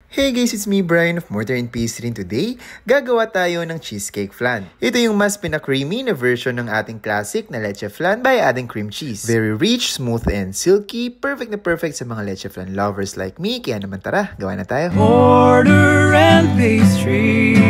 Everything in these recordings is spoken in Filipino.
Hey guys, it's me Brian of Mortar and Pastry, and today, gagawa tayo ng cheesecake flan. Ito yung mas pinakreamy na version ng ating classic na leche flan by adding cream cheese. Very rich, smooth, and silky. Perfect na perfect sa mga leche flan lovers like me. Kaya naman tara, gawa na tayo. Mortar and Pastry.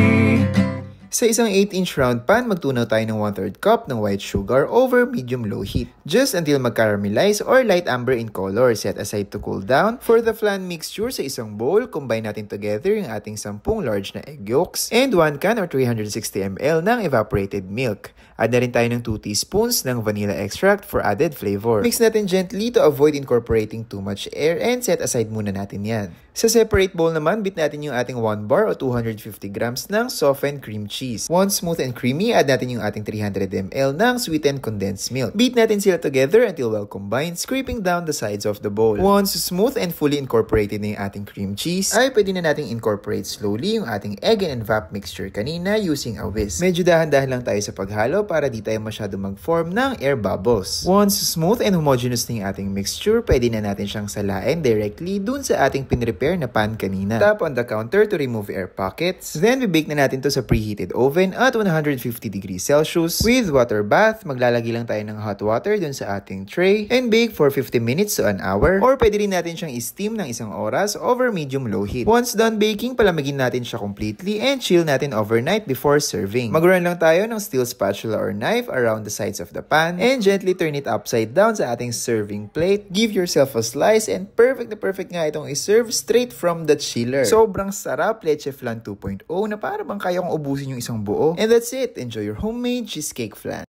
Sa isang 8-inch round pan, magtunaw tayo ng 1/3 cup ng white sugar over medium-low heat. Just until mag-caramelize or light amber in color. Set aside to cool down. For the flan mixture sa isang bowl, combine natin together yung ating 10 large na egg yolks and 1 can or 360 ml ng evaporated milk. Add na rin tayo ng 2 teaspoons ng vanilla extract for added flavor. Mix natin gently to avoid incorporating too much air and set aside muna natin yan. Sa separate bowl naman, beat natin yung ating 1 bar o 250 grams ng softened cream cheese. Once smooth and creamy, add natin yung ating 300 ml ng sweetened condensed milk. Beat natin sila together until well combined, scraping down the sides of the bowl. Once smooth and fully incorporated na yung ating cream cheese, ay pwede na nating incorporate slowly yung ating egg and evap mixture kanina using a whisk. Medyo dahan-dahan lang tayo sa paghalo para di tayo masyado mag-form ng air bubbles. Once smooth and homogeneous na yung ating mixture, pwede na natin siyang salain directly dun sa ating pinrepair na pan kanina. Tap on the counter to remove air pockets. Then, bibake na natin to sa preheated oven at 150 degrees Celsius. With water bath, maglalagay lang tayo ng hot water dun sa ating tray and bake for 50 minutes to an hour. Or pwede rin natin siyang i-steam ng 1 oras over medium-low heat. Once done baking, palamigin natin siya completely and chill natin overnight before serving. Mag-run lang tayo ng steel spatula or knife around the sides of the pan and gently turn it upside down sa ating serving plate. Give yourself a slice and perfect na perfect nga itong i-serve straight from the chiller. Sobrang sarap leche flan 2.0 na para bang kaya kong ubusin yung isang buo. And that's it. Enjoy your homemade cheesecake flan.